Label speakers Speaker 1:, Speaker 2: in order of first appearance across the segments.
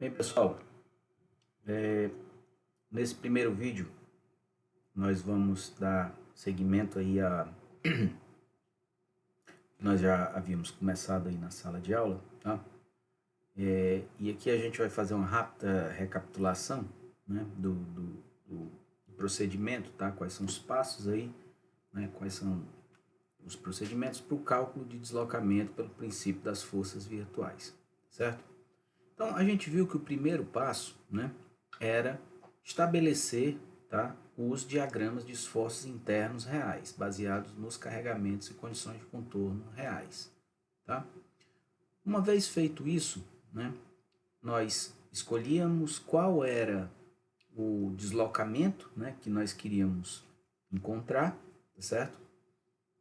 Speaker 1: Bem, pessoal, nesse primeiro vídeo nós vamos dar seguimento aí a nós já havíamos começado aí na sala de aula, tá? E aqui a gente vai fazer uma rápida recapitulação, né, do procedimento, tá? Quais são os passos aí, né? Quais são os procedimentos para o cálculo de deslocamento pelo princípio das forças virtuais, certo? Então, a gente viu que o primeiro passo, né, era estabelecer, tá, os diagramas de esforços internos reais, baseados nos carregamentos e condições de contorno reais. Tá? Uma vez feito isso, né, nós escolhíamos qual era o deslocamento, né, que nós queríamos encontrar, tá certo?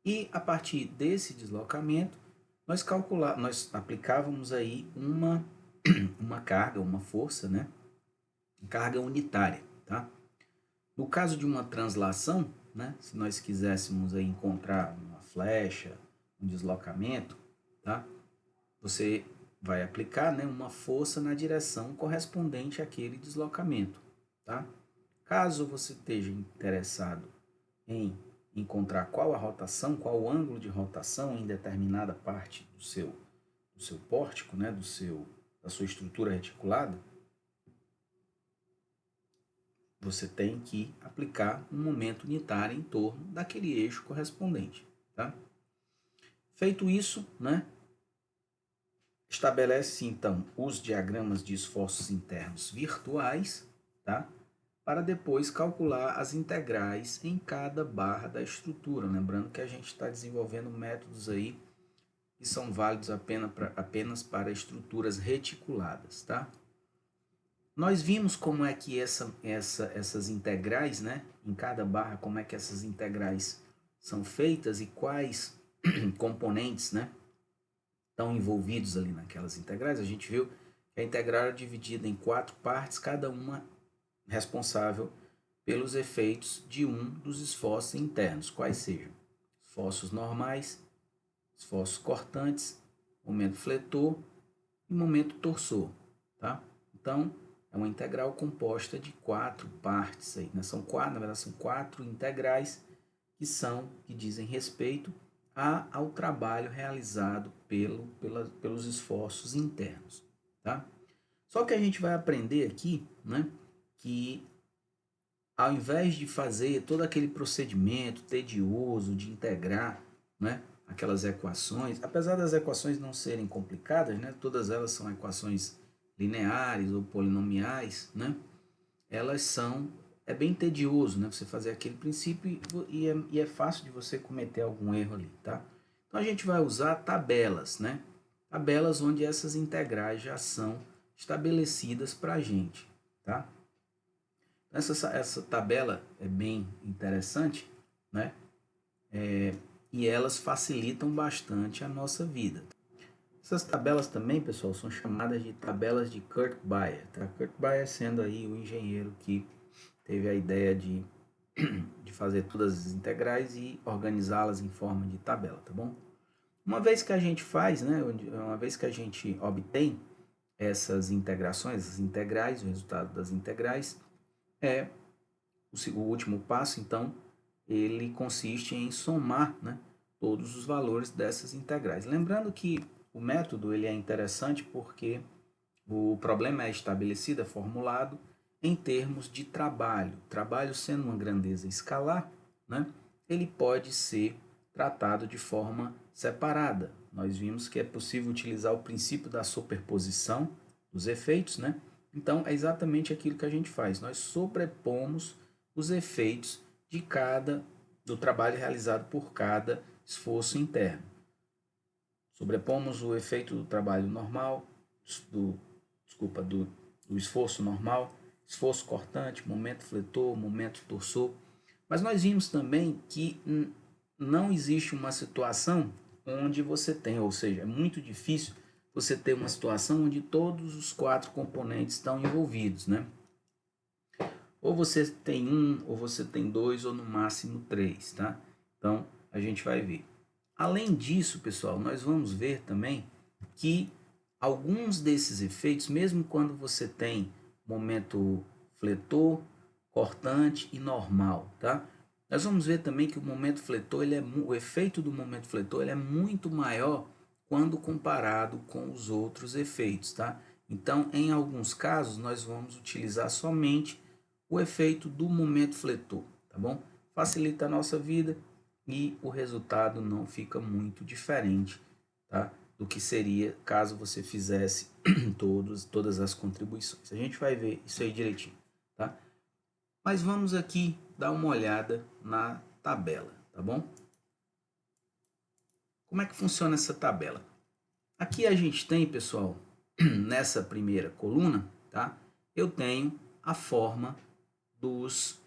Speaker 1: E a partir desse deslocamento, nós aplicávamos aí uma carga, uma força, né? Carga unitária, tá? No caso de uma translação, né? Se nós quiséssemos aí encontrar uma flecha, um deslocamento, tá? Você vai aplicar, né, uma força na direção correspondente àquele deslocamento, tá? Caso você esteja interessado em encontrar qual a rotação, qual o ângulo de rotação em determinada parte do seu pórtico, né, da sua estrutura reticulada, você tem que aplicar um momento unitário em torno daquele eixo correspondente. Tá? Feito isso, né, estabelece então os diagramas de esforços internos virtuais, tá? Para depois calcular as integrais em cada barra da estrutura. Lembrando que a gente está desenvolvendo métodos aí que são válidos apenas para estruturas reticuladas. Tá? Nós vimos como é que essas integrais, né, em cada barra, como é que essas integrais são feitas e quais componentes, né, estão envolvidos ali naquelas integrais. A gente viu que a integral é dividida em 4 partes, cada uma responsável pelos efeitos de um dos esforços internos, quais sejam esforços normais, esforços cortantes, momento fletor e momento torsor. Tá? Então, é uma integral composta de 4 partes aí, né? Na verdade são 4 integrais que dizem respeito ao trabalho realizado pelos esforços internos, tá? Só que a gente vai aprender aqui, né, que ao invés de fazer todo aquele procedimento tedioso de integrar, né, aquelas equações, apesar das equações não serem complicadas, né, todas elas são equações lineares ou polinomiais, né? É bem tedioso, né? Você fazer aquele princípio e é fácil de você cometer algum erro ali, tá? Então a gente vai usar tabelas, né? Tabelas onde essas integrais já são estabelecidas para a gente, tá? Essa tabela é bem interessante, né? E elas facilitam bastante a nossa vida. Essas tabelas também, pessoal, são chamadas de tabelas de Kurt-Bayer. Tá? Kurt-Bayer sendo aí o engenheiro que teve a ideia de fazer todas as integrais e organizá-las em forma de tabela, tá bom? Uma vez que a gente faz, né, uma vez que a gente obtém essas integrações, essas integrais, o resultado das integrais, o último passo, então, ele consiste em somar, né, todos os valores dessas integrais. Lembrando que o método ele é interessante porque o problema é estabelecido, é formulado em termos de trabalho. Trabalho sendo uma grandeza escalar, né, ele pode ser tratado de forma separada. Nós vimos que é possível utilizar o princípio da superposição dos efeitos, né? Então, é exatamente aquilo que a gente faz. Nós sobrepomos os efeitos do trabalho realizado por cada esforço interno. Sobrepomos o efeito do trabalho normal, do esforço normal, esforço cortante, momento fletor, momento torsor. Mas nós vimos também que não existe uma situação onde você tem, ou seja, é muito difícil você ter uma situação onde todos os 4 componentes estão envolvidos, né? Ou você tem um, ou você tem 2, ou no máximo 3, tá? Então, a gente vai ver. Além disso, pessoal, nós vamos ver também que alguns desses efeitos, mesmo quando você tem momento fletor, cortante e normal, tá? Nós vamos ver também que o momento fletor, o efeito do momento fletor ele é muito maior quando comparado com os outros efeitos, tá? Então, em alguns casos, nós vamos utilizar somente o efeito do momento fletor, tá bom? Facilita a nossa vida e o resultado não fica muito diferente, tá? Do que seria caso você fizesse todas as contribuições. A gente vai ver isso aí direitinho, tá? Mas vamos aqui dar uma olhada na tabela, tá bom? Como é que funciona essa tabela? Aqui a gente tem, pessoal, nessa primeira coluna, tá? Eu tenho a forma dos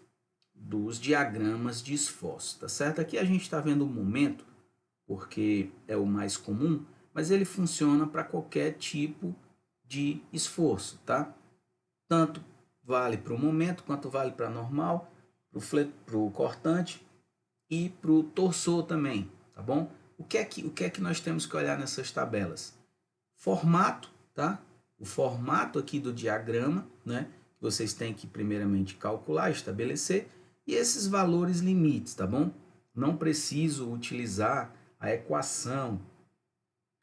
Speaker 1: diagramas de esforço, tá certo? Aqui a gente está vendo o momento, porque é o mais comum, mas ele funciona para qualquer tipo de esforço, tá? Tanto vale para o momento, quanto vale para normal, para o cortante e para o torsor também, tá bom? O que é que nós temos que olhar nessas tabelas? Formato, tá? O formato aqui do diagrama, né? Vocês têm que primeiramente calcular, estabelecer, e esses valores limites, tá bom? Não preciso utilizar a equação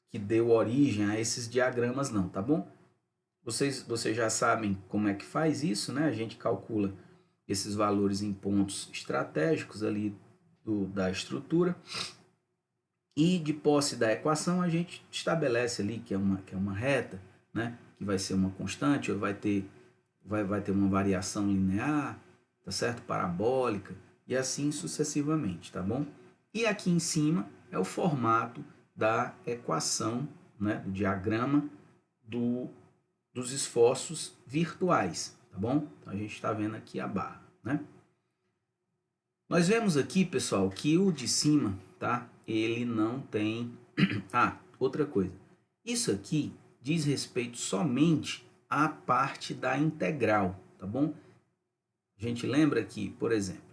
Speaker 1: que deu origem a esses diagramas não, tá bom? Vocês já sabem como é que faz isso, né? A gente calcula esses valores em pontos estratégicos ali da estrutura e de posse da equação a gente estabelece ali que é uma reta, né? Que vai ser uma constante ou vai ter uma variação linear, tá certo? Parabólica e assim sucessivamente, tá bom? E aqui em cima é o formato da equação, né? Do diagrama dos esforços virtuais, tá bom? Então, a gente está vendo aqui a barra, né? Nós vemos aqui, pessoal, que o de cima, tá? Ele não tem... Ah, outra coisa. Isso aqui diz respeito somente à parte da integral, tá bom? A gente lembra que, por exemplo,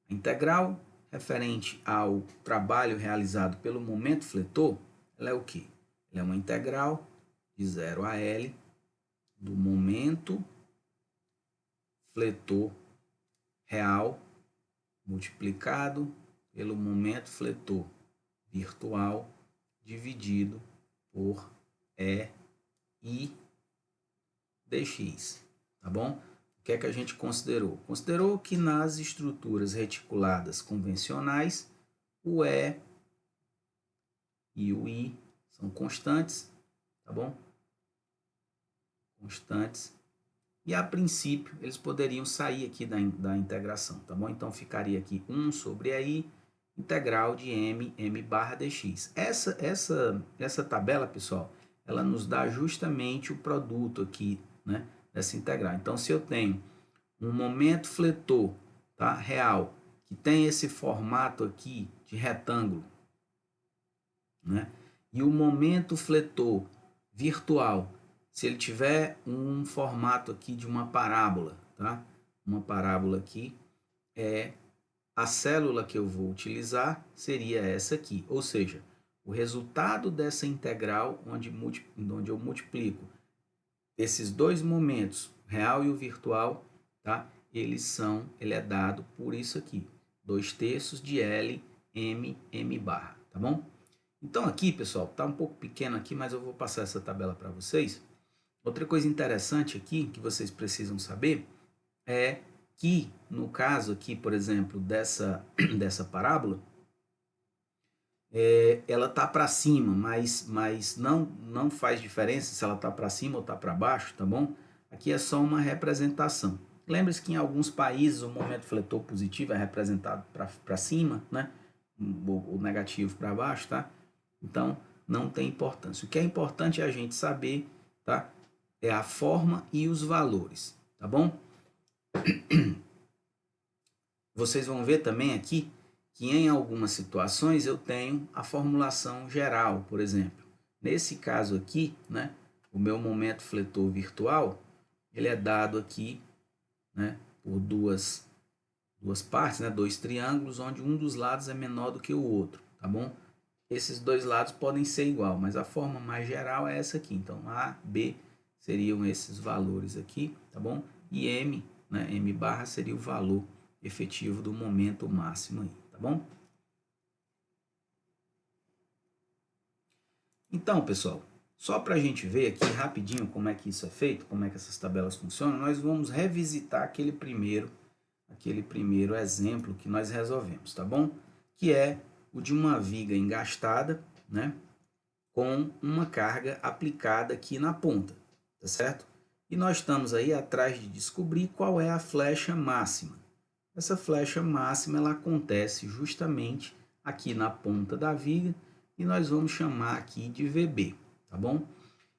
Speaker 1: a integral referente ao trabalho realizado pelo momento fletor, ela é o quê? Ela é uma integral de 0 a L do momento fletor real multiplicado pelo momento fletor virtual dividido por E I dx, tá bom? O que é que a gente considerou? Considerou que nas estruturas reticuladas convencionais, o E e o I são constantes, tá bom? Constantes. E a princípio, eles poderiam sair aqui da integração, tá bom? Então, ficaria aqui 1 sobre I, integral de m barra dx. Essa tabela, pessoal, ela nos dá justamente o produto aqui, né, dessa integral. Então, se eu tenho um momento fletor, tá, real, que tem esse formato aqui de retângulo, né, e o momento fletor virtual, se ele tiver um formato aqui de uma parábola, tá? Uma parábola aqui, a célula que eu vou utilizar seria essa aqui, ou seja, o resultado dessa integral, onde eu multiplico esses dois momentos, real e o virtual, tá? Ele é dado por isso aqui, 2/3 de L m barra, tá bom? Então aqui, pessoal, tá um pouco pequeno aqui, mas eu vou passar essa tabela para vocês. Outra coisa interessante aqui que vocês precisam saber é que, no caso aqui, por exemplo, dessa parábola, ela está para cima, mas não faz diferença se ela está para cima ou está para baixo, tá bom? Aqui é só uma representação. Lembre-se que em alguns países o momento fletor positivo é representado para cima, né? O negativo para baixo, tá? Então, não tem importância. O que é importante é a gente saber, tá? É a forma e os valores, tá bom? Vocês vão ver também aqui que em algumas situações eu tenho a formulação geral, por exemplo. Nesse caso aqui, né, o meu momento fletor virtual, ele é dado aqui, né, por duas partes, né, dois triângulos, onde um dos lados é menor do que o outro, tá bom? esses dois lados podem ser igual, mas a forma mais geral é essa aqui. Então, A, B seriam esses valores aqui, tá bom? E M, né, M barra seria o valor efetivo do momento máximo aí, tá bom? Então, pessoal, só para a gente ver aqui rapidinho como é que isso é feito, como é que essas tabelas funcionam, nós vamos revisitar aquele primeiro exemplo que nós resolvemos, tá bom? Que é o de uma viga engastada, né, com uma carga aplicada aqui na ponta, tá certo? E nós estamos aí atrás de descobrir qual é a flecha máxima. Essa flecha máxima ela acontece justamente aqui na ponta da viga e nós vamos chamar aqui de VB, tá bom?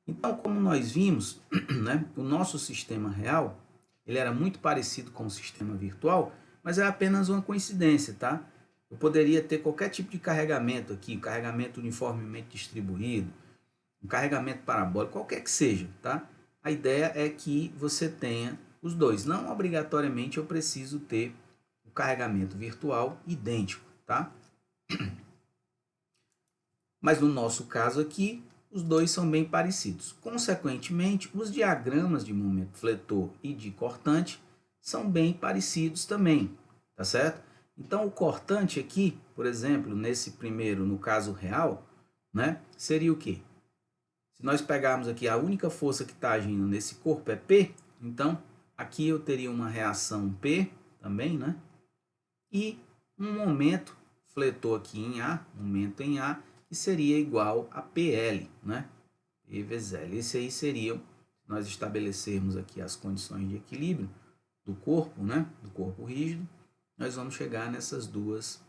Speaker 1: Então, como nós vimos, né, o nosso sistema real ele era muito parecido com o sistema virtual, mas é apenas uma coincidência, tá? Eu poderia ter qualquer tipo de carregamento aqui, carregamento uniformemente distribuído, um carregamento parabólico, qualquer que seja, tá? A ideia é que você tenha os dois. Não obrigatoriamente eu preciso ter o carregamento virtual idêntico, tá? Mas no nosso caso aqui, os dois são bem parecidos. Consequentemente, os diagramas de momento fletor e de cortante são bem parecidos também, tá certo? Então, o cortante aqui, por exemplo, nesse primeiro, no caso real, né, seria o quê? Se nós pegarmos aqui a única força que está agindo nesse corpo é P, então aqui eu teria uma reação P também, né? E um momento fletor aqui em A, momento em A, que seria igual a PL, né? P vezes L. Esse aí seria, nós estabelecermos aqui as condições de equilíbrio do corpo, né? Do corpo rígido, nós vamos chegar essas duas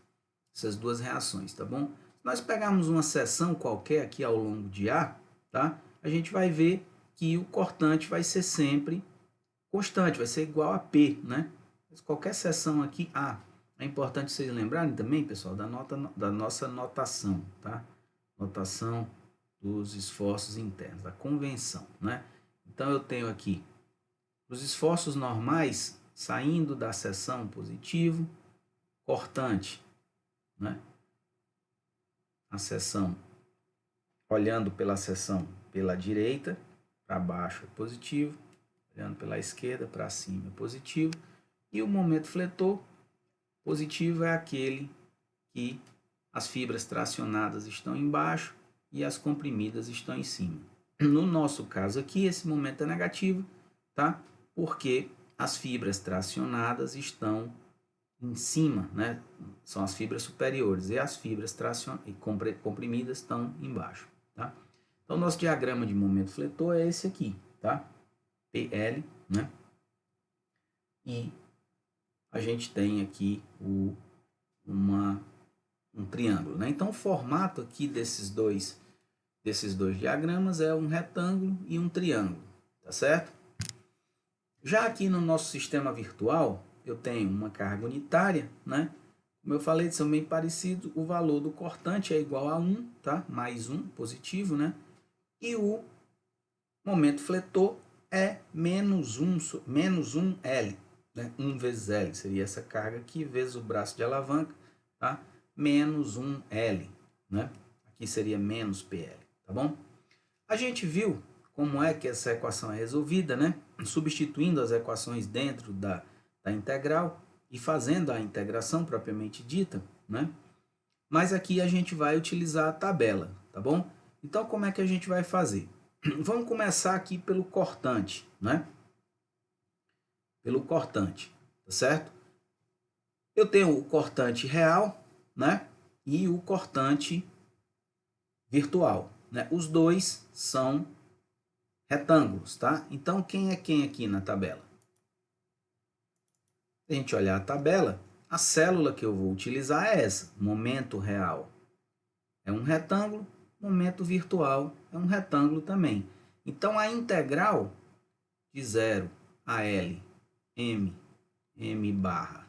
Speaker 1: reações, tá bom? Se nós pegarmos uma seção qualquer aqui ao longo de A, tá? A gente vai ver que o cortante vai ser sempre constante, vai ser igual a P, né? Qualquer seção aqui, A. É importante vocês lembrarem também, pessoal, da nossa notação, tá? Notação dos esforços internos, da convenção, né? Então, eu tenho aqui os esforços normais saindo da seção positivo, cortante, né? A seção, olhando pela seção pela direita, para baixo é positivo, olhando pela esquerda para cima é positivo, e o momento fletor positivo é aquele que as fibras tracionadas estão embaixo e as comprimidas estão em cima. No nosso caso aqui, esse momento é negativo, tá? Porque as fibras tracionadas estão em cima, né? São as fibras superiores e as fibras comprimidas estão embaixo, tá? Então, nosso diagrama de momento fletor é esse aqui, tá? PL, né? E a gente tem aqui um triângulo, né? Então, o formato aqui desses dois diagramas é um retângulo e um triângulo, tá certo? Já aqui no nosso sistema virtual, eu tenho uma carga unitária, né? Como eu falei, são bem parecidos, o valor do cortante é igual a 1, tá? Mais 1, positivo, né? E o momento fletor é menos 1 L, né? 1 vezes L, seria essa carga aqui, vezes o braço de alavanca, tá? Menos 1 L, né? Aqui seria menos PL, tá bom? A gente viu como é que essa equação é resolvida, né? Substituindo as equações dentro da integral e fazendo a integração propriamente dita, né? Mas aqui a gente vai utilizar a tabela, tá bom? Então, como é que a gente vai fazer? Vamos começar aqui pelo cortante, né? Pelo cortante, tá certo? Eu tenho o cortante real, né? E o cortante virtual, né? Os dois são retângulos, tá? Então, quem é quem aqui na tabela? Se a gente olhar a tabela, a célula que eu vou utilizar é essa, momento real. É um retângulo, momento virtual é um retângulo também. Então, a integral de 0 a L, M barra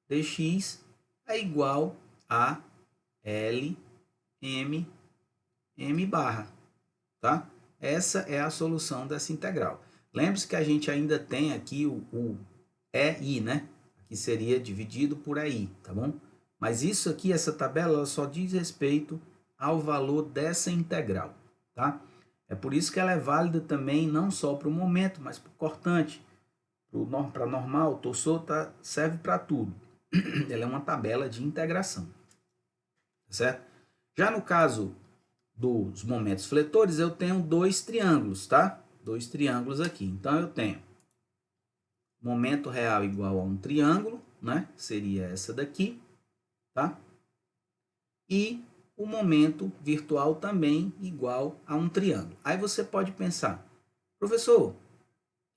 Speaker 1: dx é igual a L, M barra, tá? Essa é a solução dessa integral. Lembre-se que a gente ainda tem aqui o EI, né? Que seria dividido por EI, tá bom? Mas isso aqui, essa tabela, ela só diz respeito ao valor dessa integral, tá? É por isso que ela é válida também não só para o momento, mas para o cortante, para normal, torsor, serve para tudo. Ela é uma tabela de integração, certo? Já no caso dos momentos fletores, eu tenho dois triângulos, tá? Dois triângulos aqui. Então, eu tenho momento real igual a um triângulo, né? Seria essa daqui, tá? E o momento virtual também igual a um triângulo. Aí você pode pensar, professor,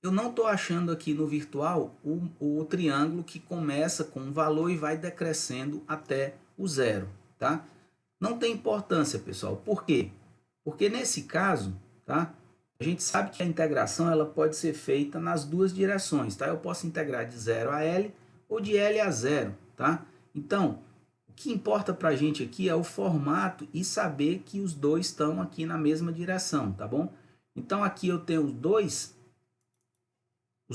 Speaker 1: eu não estou achando aqui no virtual o triângulo que começa com um valor e vai decrescendo até o zero, tá? Não tem importância, pessoal. Por quê? Porque nesse caso, tá? A gente sabe que a integração ela pode ser feita nas duas direções, tá? Eu posso integrar de 0 a L ou de L a 0, tá? Então, o que importa para a gente aqui é o formato e saber que os dois estão aqui na mesma direção, tá bom? Então, aqui eu tenho os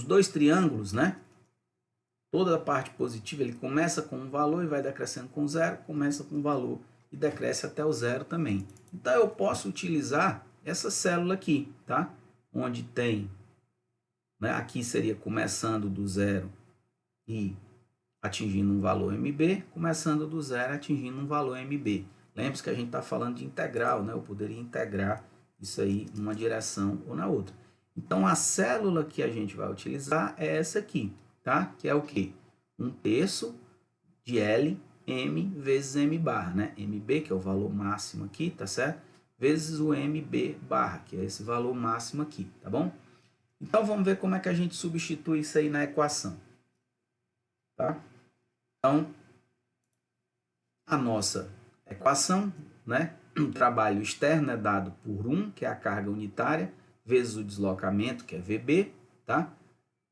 Speaker 1: dois triângulos, né? Toda a parte positiva ele começa com um valor e vai decrescendo com zero, começa com um valor e decresce até o zero também. Então eu posso utilizar essa célula aqui, tá? Onde tem, né? Aqui seria começando do zero e atingindo um valor MB, começando do zero atingindo um valor MB. Lembre-se que a gente está falando de integral, né? Eu poderia integrar isso aí numa direção ou na outra. Então a célula que a gente vai utilizar é essa aqui, tá? Que é o quê? 1/3 de L M vezes M barra, né? MB, que é o valor máximo aqui, tá certo? Vezes o MB barra, que é esse valor máximo aqui, tá bom? Então vamos ver como é que a gente substitui isso aí na equação, tá? Então, a nossa equação, né? O trabalho externo é dado por 1, que é a carga unitária, vezes o deslocamento, que é VB, tá?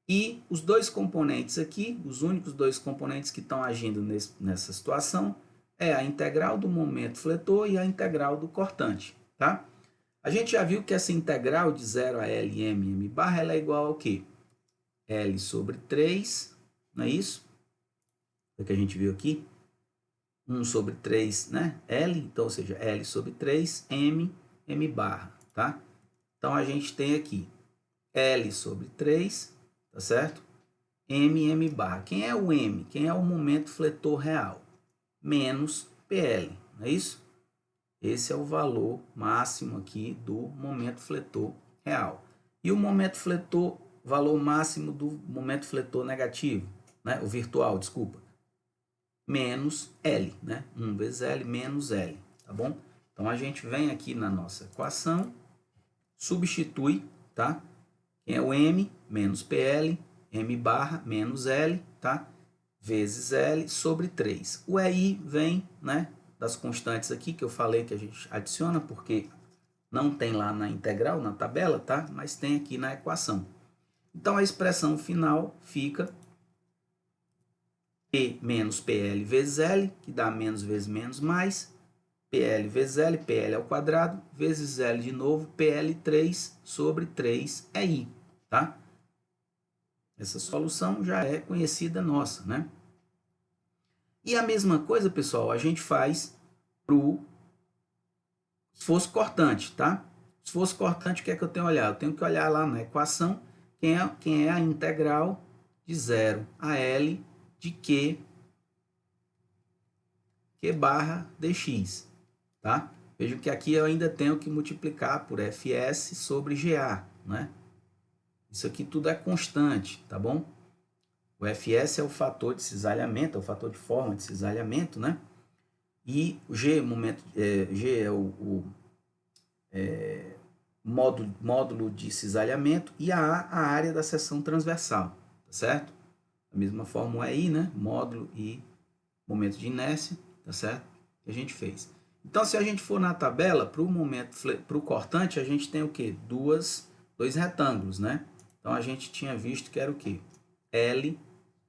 Speaker 1: E os dois componentes aqui, os únicos dois componentes que estão agindo nessa situação, é a integral do momento fletor e a integral do cortante, tá? A gente já viu que essa integral de 0 a L, M, M barra, ela é igual ao quê? L sobre 3, não é isso? É o que a gente viu aqui. 1 sobre 3, né? L, então, ou seja, L sobre 3, M, M barra, tá? Então, a gente tem aqui L sobre 3, tá certo? M, M barra. Quem é o M? Quem é o momento fletor real? Menos PL, não é isso? Esse é o valor máximo aqui do momento fletor real. E o momento fletor, valor máximo do momento fletor negativo, né? O virtual, desculpa. Menos L, né? 1 vezes L menos L, tá bom? Então, a gente vem aqui na nossa equação, substitui, tá? Quem é o M? Menos PL, M barra menos L, tá? Vezes L sobre 3. O EI vem, né? Das constantes aqui que eu falei que a gente adiciona, porque não tem lá na integral, na tabela, tá? Mas tem aqui na equação. Então, a expressão final fica P menos PL vezes L, que dá menos vezes menos mais, PL vezes L, PL ao quadrado, vezes L de novo, PL3 sobre 3 é I, tá? Essa solução já é conhecida nossa, né? E a mesma coisa, pessoal, a gente faz para o esforço cortante, tá? Esforço cortante, o que é que eu tenho que olhar? Eu tenho que olhar lá na equação quem é a integral de 0 a L de Q barra dx, tá? Vejam que aqui eu ainda tenho que multiplicar por Fs sobre GA, né? Isso aqui tudo é constante, tá bom? O Fs é o fator de cisalhamento, é o fator de forma de cisalhamento, né? E o G, G é o módulo de cisalhamento e a área da seção transversal, tá certo? Da mesma forma o EI, né? Módulo e momento de inércia, tá certo? Que a gente fez. Então, se a gente for na tabela, para o cortante, a gente tem o quê? Dois retângulos, né? Então, a gente tinha visto que era o quê? L,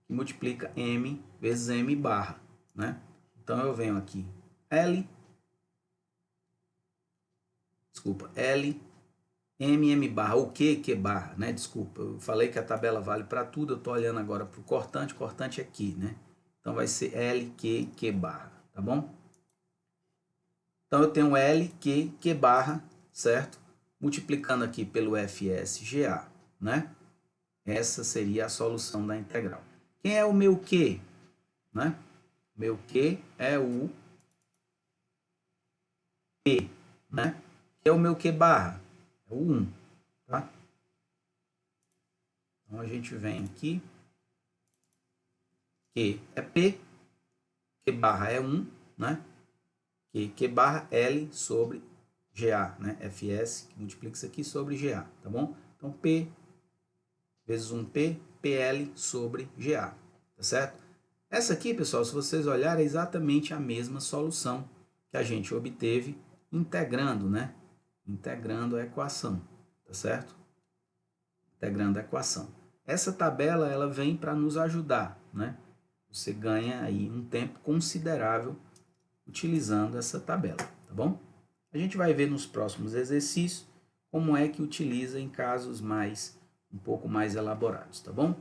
Speaker 1: que multiplica M vezes M barra, né? Então, eu venho aqui, L, M, M barra, o Q barra, né? Desculpa, eu falei que a tabela vale para tudo, eu estou olhando agora para o cortante aqui, né? Então, vai ser L, Q barra, tá bom? Então, eu tenho L, Q barra, certo? Multiplicando aqui pelo FSGA, né? Essa seria a solução da integral. Quem é o meu Q? Né? Meu Q é o P, né? Que é o meu Q barra? É o 1, tá? Então, a gente vem aqui. Q é P, Q barra é 1, né? Q barra L sobre GA, né? FS, que multiplica isso aqui sobre GA, tá bom? Então, P vezes 1P, PL sobre GA, tá certo? Essa aqui, pessoal, se vocês olharem, é exatamente a mesma solução que a gente obteve integrando, né? Integrando a equação, tá certo? Integrando a equação. Essa tabela, ela vem para nos ajudar, né? Você ganha aí um tempo considerável utilizando essa tabela, tá bom? A gente vai ver nos próximos exercícios como é que utiliza em casos um pouco mais elaborados, tá bom?